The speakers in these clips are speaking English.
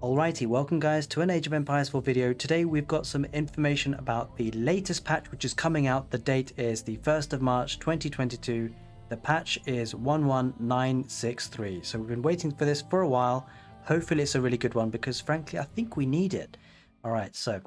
Alrighty, welcome guys to an Age of Empires 4 video. Today we've got some information about the latest patch which is coming out. The date is the 1st of March 2022. The patch is 11963. So we've been waiting for this for a while. Hopefully it's a really good one because frankly I think we need it. Alright, so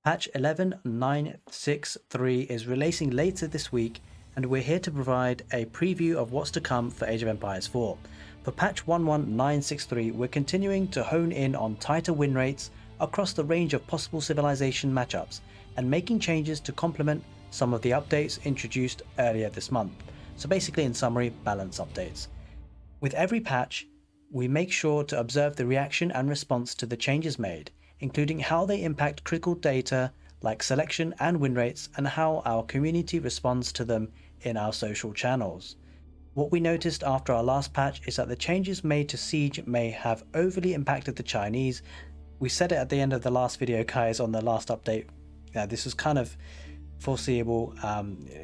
patch 11963 is releasing later this week and we're here to provide a preview of what's to come for Age of Empires 4. For patch 11963, we're continuing to hone in on tighter win rates across the range of possible civilization matchups and making changes to complement some of the updates introduced earlier this month. So basically, in summary, balance updates. With every patch, we make sure to observe the reaction and response to the changes made, including how they impact critical data like selection and win rates and how our community responds to them in our social channels. What we noticed after our last patch is that the changes made to Siege may have overly impacted the Chinese. We said it at the end of the last video, guys, on the last update. This was kind of foreseeable.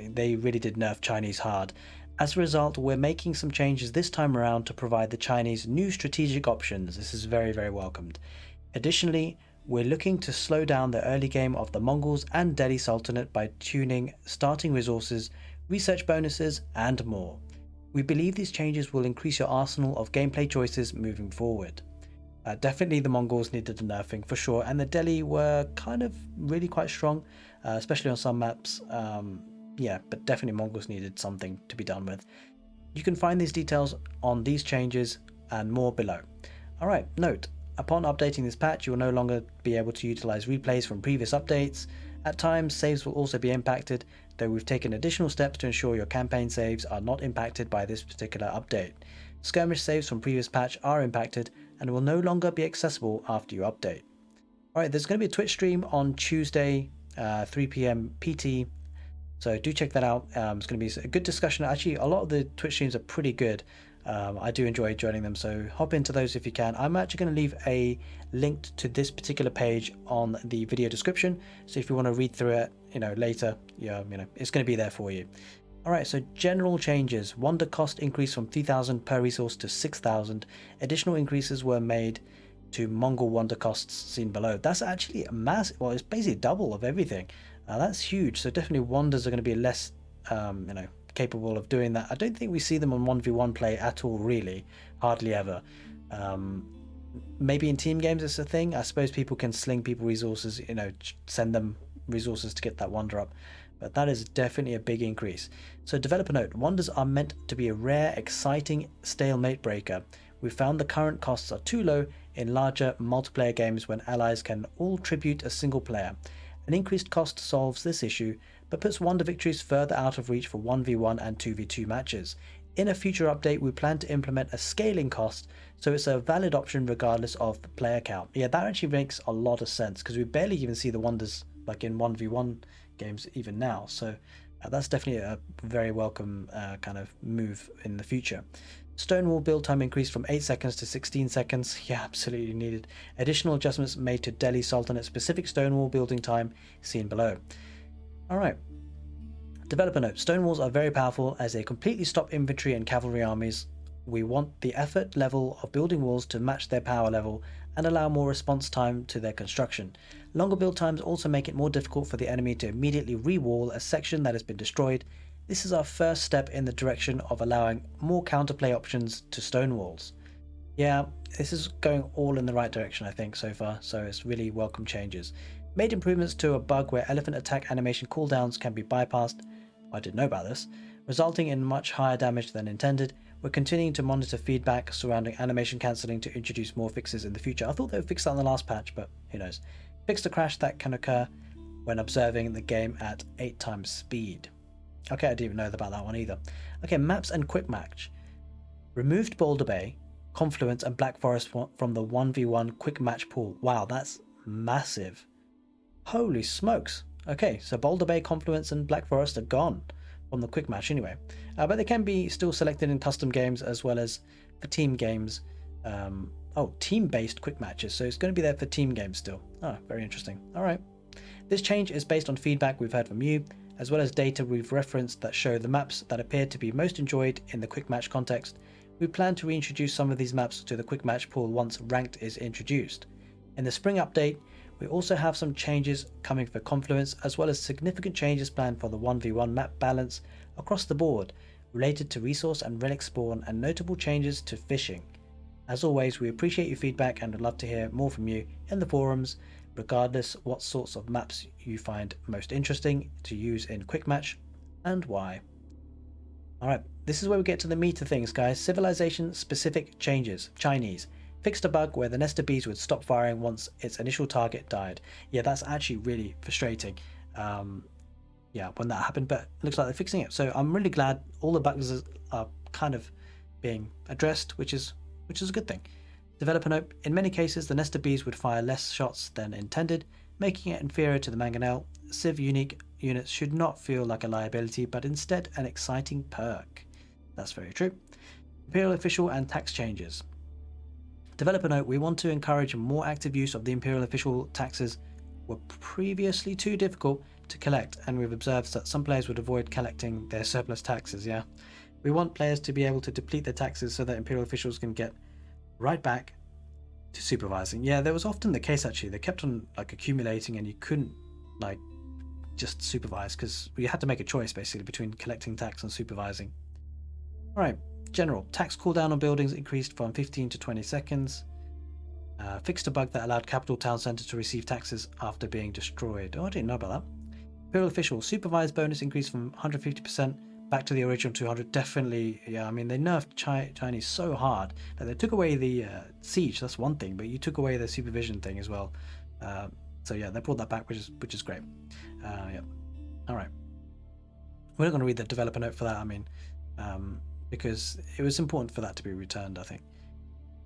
They really did nerf Chinese hard. As a result, we're making some changes this time around to provide the Chinese new strategic options. This is very, very welcomed. Additionally, we're looking to slow down the early game of the Mongols and Delhi Sultanate by tuning starting resources, research bonuses, and more. We believe these changes will increase your arsenal of gameplay choices moving forward. Definitely the Mongols needed a nerfing for sure, and the Delhi were kind of really quite strong, especially on some maps. Yeah, but definitely Mongols needed something to be done with. You can find these details on these changes and more below. Alright, note, upon updating this patch, you will no longer be able to utilize replays from previous updates. At times, saves will also be impacted, though we've taken additional steps to ensure your campaign saves are not impacted by this particular update. Skirmish saves from previous patch are impacted and will no longer be accessible after you update. Alright, there's going to be a Twitch stream on Tuesday, 3 PM PT, so do check that out. It's going to be a good discussion. Actually, a lot of the Twitch streams are pretty good. I do enjoy joining them, so hop into those if you can. I'm actually going to leave a link to this particular page on the video description, so if you want to read through it, later, it's going to be there for you. Alright, so general changes. Wonder cost increased from 3,000 per resource to 6,000. Additional increases were made to Mongol wonder costs seen below. That's actually a massive, well, it's basically double of everything. That's huge, so definitely wonders are going to be less, capable of doing that. I don't think we see them on 1v1 play at all, really. Hardly ever. Maybe in team games it's a thing. I suppose people can sling people resources, send them resources to get that wonder up, but that is definitely a big increase. So developer note, wonders are meant to be a rare, exciting stalemate breaker. We found the current costs are too low in larger multiplayer games when allies can all tribute a single player. An increased cost solves this issue, but puts wonder victories further out of reach for 1v1 and 2v2 matches. In a future update, we plan to implement a scaling cost, so it's a valid option regardless of the player count. Yeah, that actually makes a lot of sense, because we barely even see the wonders like in 1v1 games even now, so that's definitely a very welcome kind of move in the future. Stonewall build time increased from 8 seconds to 16 seconds. Yeah, absolutely needed. Additional adjustments made to Delhi Sultanate specific Stonewall building time seen below. Alright. Developer note, Stonewalls are very powerful as they completely stop infantry and cavalry armies. We want the effort level of building walls to match their power level and allow more response time to their construction. Longer build times also make it more difficult for the enemy to immediately re-wall a section that has been destroyed. This is our first step in the direction of allowing more counterplay options to Stonewalls. Yeah, this is going all in the right direction I think so far, so it's really welcome changes. Made improvements to a bug where elephant attack animation cooldowns can be bypassed. I didn't know about this, resulting in much higher damage than intended. We're continuing to monitor feedback surrounding animation cancelling to introduce more fixes in the future. I thought they would fix that in the last patch, but who knows. Fix the crash that can occur when observing the game at 8 times speed. Okay, I didn't even know about that one either. Okay, maps and quick match. Removed Boulder Bay, Confluence and Black Forest from the 1v1 quick match pool. Wow, that's massive. Holy smokes. Okay, so Boulder Bay, Confluence and Black Forest are gone from the quick match anyway. But they can be still selected in custom games as well as for team games. Team-based quick matches. So it's going to be there for team games still. Oh, very interesting. All right. This change is based on feedback we've heard from you, as well as data we've referenced that show the maps that appear to be most enjoyed in the quick match context. We plan to reintroduce some of these maps to the quick match pool once ranked is introduced. In the spring update, we also have some changes coming for Confluence, as well as significant changes planned for the 1v1 map balance across the board, related to resource and relic spawn, and notable changes to fishing. As always, we appreciate your feedback and would love to hear more from you in the forums, regardless what sorts of maps you find most interesting to use in Quick Match and why. Alright, this is where we get to the meat of things, guys. Civilization specific changes. Chinese. Fixed a bug where the nest of bees would stop firing once its initial target died. Yeah, that's actually really frustrating. Yeah, when that happened, but it looks like they're fixing it. So I'm really glad all the bugs are kind of being addressed, which is a good thing. Developer note: in many cases, the nest of bees would fire less shots than intended, making it inferior to the mangonel. Civ unique units should not feel like a liability, but instead an exciting perk. That's very true. Imperial official and tax changes. Developer note: we want to encourage more active use of the Imperial official. Taxes were previously too difficult to collect, and we've observed that some players would avoid collecting their surplus taxes. Yeah, we want players to be able to deplete their taxes so that Imperial officials can get right back to supervising. Yeah, that was often the case actually. They kept on like accumulating, and you couldn't like just supervise because you had to make a choice basically between collecting tax and supervising. All right. General, tax cooldown on buildings increased from 15 to 20 seconds. Fixed a bug that allowed Capital Town Centre to receive taxes after being destroyed. Oh, I didn't know about that. Imperial official, supervised bonus increased from 150% back to the original 200. Definitely, yeah, I mean, they nerfed Chinese so hard that they took away the siege, that's one thing, but you took away the supervision thing as well. So yeah, they brought that back, which is great. Yeah. All right. We're not going to read the developer note for that, I mean, because it was important for that to be returned, I think.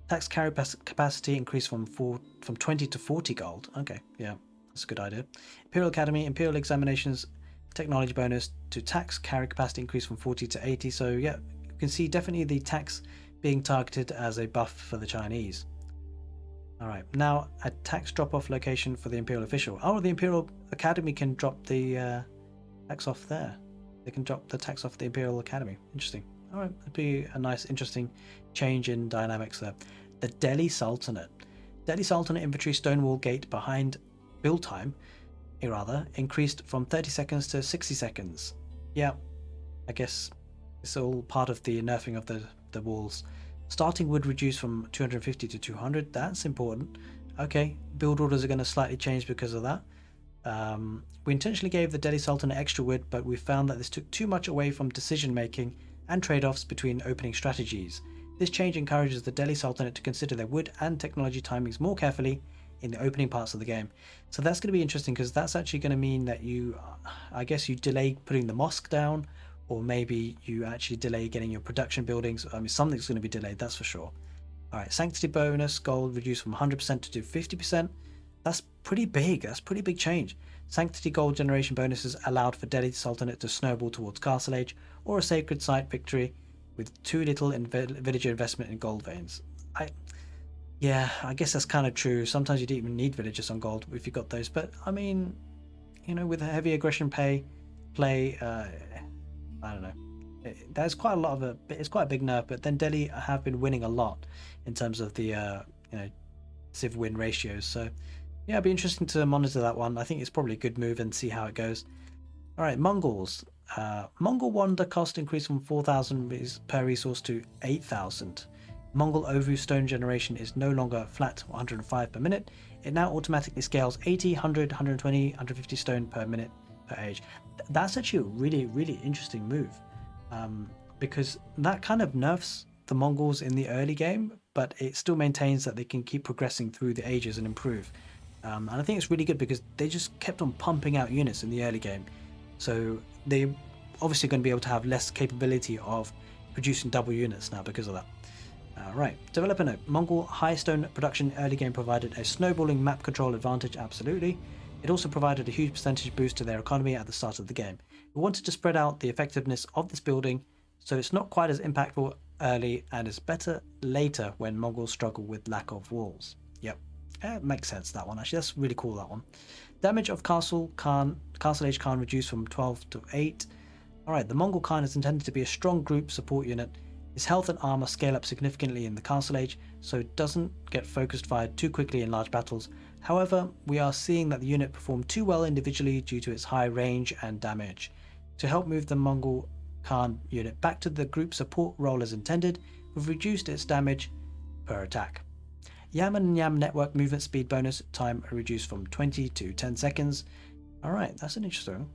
Tax carry capacity increased from 20 to 40 gold. Okay, yeah, that's a good idea. Imperial Academy, Imperial Examinations technology bonus to tax carry capacity increased from 40 to 80. So yeah, you can see definitely the tax being targeted as a buff for the Chinese. All right, now a tax drop-off location for the Imperial official. Oh, the Imperial Academy can drop the tax off there. They can drop the tax off the Imperial Academy. Interesting. All right, that'd be a nice, interesting change in dynamics there. The Delhi Sultanate. Delhi Sultanate infantry stonewall gate behind build time, increased from 30 seconds to 60 seconds. Yeah, I guess it's all part of the nerfing of the walls. Starting wood reduced from 250 to 200. That's important. Okay, build orders are going to slightly change because of that. We intentionally gave the Delhi Sultanate extra wood, but we found that this took too much away from decision making and trade-offs between opening strategies. This change encourages the Delhi Sultanate to consider their wood and technology timings more carefully in the opening parts of the game. So that's going to be interesting because that's actually going to mean that I guess you delay putting the mosque down, or maybe you actually delay getting your production buildings. I mean, something's going to be delayed, that's for sure. All right, sanctity bonus gold reduced from 100% to 50%. That's pretty big. That's pretty big change. Sanctity gold generation bonuses allowed for Delhi Sultanate to snowball towards Castle Age or a sacred site victory with too little villager investment in gold veins. Yeah, I guess that's kind of true. Sometimes you don't even need villagers on gold if you got those. But I mean, you know, with a heavy aggression play, I don't know. There's quite a lot of it's quite a big nerf. But then Delhi have been winning a lot in terms of the civ win ratios. So yeah, it'd be interesting to monitor that one. I think it's probably a good move and see how it goes. All right, Mongols. Mongol wonder cost increased from 4,000 per resource to 8,000. Mongol Ovu stone generation is no longer flat 105 per minute. It now automatically scales 80, 100, 120, 150 stone per minute per age. That's actually a really, really interesting move, because that kind of nerfs the Mongols in the early game, but it still maintains that they can keep progressing through the ages and improve. And I think it's really good because they just kept on pumping out units in the early game. So they're obviously going to be able to have less capability of producing double units now because of that. Right, developer note. Mongol high stone production early game provided a snowballing map control advantage, absolutely. It also provided a huge percentage boost to their economy at the start of the game. We wanted to spread out the effectiveness of this building so it's not quite as impactful early and is better later when Mongols struggle with lack of walls. Yep, it makes sense, that one actually. That's really cool, that one. Damage of Castle Age Khan reduced from 12 to 8. Alright, the Mongol Khan is intended to be a strong group support unit. His health and armor scale up significantly in the Castle Age, so it doesn't get focused fired too quickly in large battles. However, we are seeing that the unit performed too well individually due to its high range and damage. To help move the Mongol Khan unit back to the group support role as intended, we've reduced its damage per attack. Yam and Yam network movement speed bonus time reduced from 20 to 10 seconds. Alright, that's an interesting.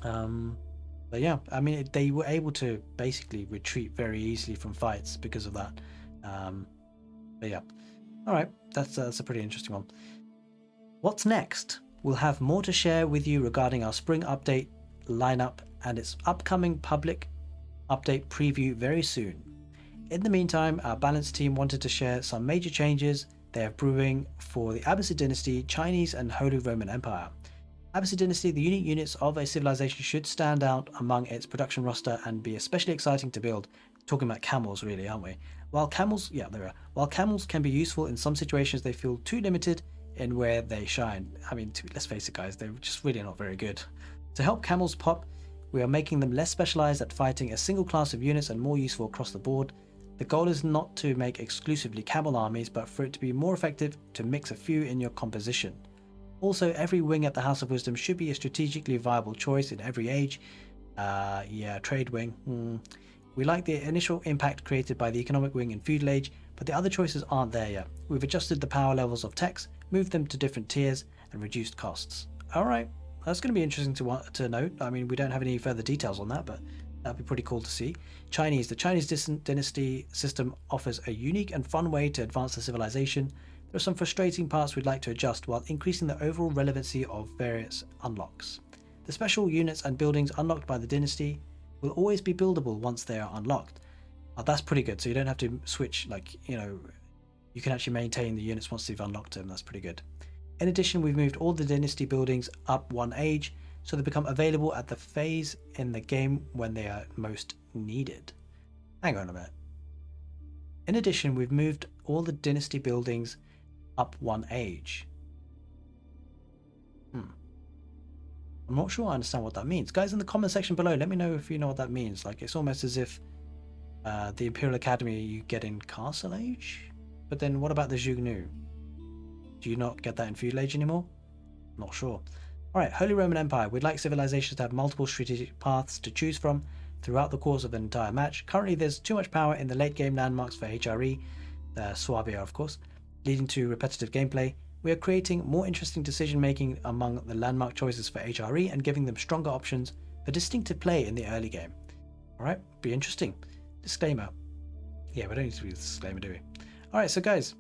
But yeah, I mean, they were able to basically retreat very easily from fights because of that. But yeah, alright, that's a pretty interesting one. What's next? We'll have more to share with you regarding our spring update lineup and its upcoming public update preview very soon. In the meantime, our Balance team wanted to share some major changes they are brewing for the Abbasid Dynasty, Chinese and Holy Roman Empire. Abbasid Dynasty, the unique units of a civilization should stand out among its production roster and be especially exciting to build. Talking about camels really, aren't we? While camels can be useful in some situations, they feel too limited in where they shine. I mean, let's face it guys, they're just really not very good. To help camels pop, we are making them less specialized at fighting a single class of units and more useful across the board. The goal is not to make exclusively camel armies, but for it to be more effective to mix a few in your composition. Also, every wing at the House of Wisdom should be a strategically viable choice in every age. Trade wing. We like the initial impact created by the economic wing in feudal age, but the other choices aren't there yet. We've adjusted the power levels of techs, moved them to different tiers, and reduced costs. Alright, that's going to be interesting to note. I mean, we don't have any further details on that, but that'd be pretty cool to see. Chinese. The Chinese dynasty system offers a unique and fun way to advance the civilization. There are some frustrating parts we'd like to adjust while increasing the overall relevancy of various unlocks. The special units and buildings unlocked by the dynasty will always be buildable once they are unlocked. That's pretty good, so you don't have to switch, like, you know, you can actually maintain the units once you've unlocked them. That's pretty good. In addition, we've moved all the dynasty buildings up one age, so they become available at the phase in the game when they are most needed. Hang on a minute. In addition, we've moved all the dynasty buildings up one age. I'm not sure I understand what that means. Guys, in the comment section below, let me know if you know what that means. Like, it's almost as if the Imperial Academy you get in Castle Age, but then what about the Zhugnu? Do you not get that in Feudal Age anymore? Not sure. Alright, Holy Roman Empire. We'd like civilizations to have multiple strategic paths to choose from throughout the course of an entire match. Currently, there's too much power in the late game landmarks for HRE, Swabia of course, leading to repetitive gameplay. We are creating more interesting decision making among the landmark choices for HRE and giving them stronger options for distinctive play in the early game. Alright, be interesting. Disclaimer. Yeah, we don't need to read the disclaimer, do we? Alright, so guys,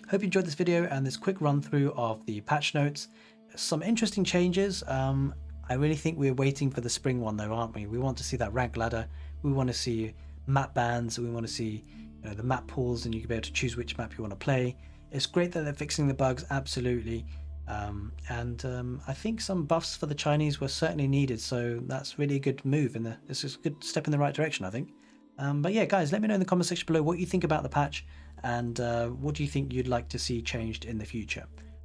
hope you enjoyed this video and this quick run through of the patch notes. Some interesting changes. I really think we're waiting for the spring one though, aren't we? We want to see that rank ladder. We want to see map bans. We want to see, you know, the map pools, and you can be able to choose which map you want to play. It's great that they're fixing the bugs, absolutely. I think some buffs for the Chinese were certainly needed, so that's really a good move, and this is a good step in the right direction, I think. But yeah, guys, let me know in the comment section below what you think about the patch, and what do you think you'd like to see changed in the future.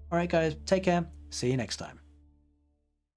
Alright guys, take care, see you next time.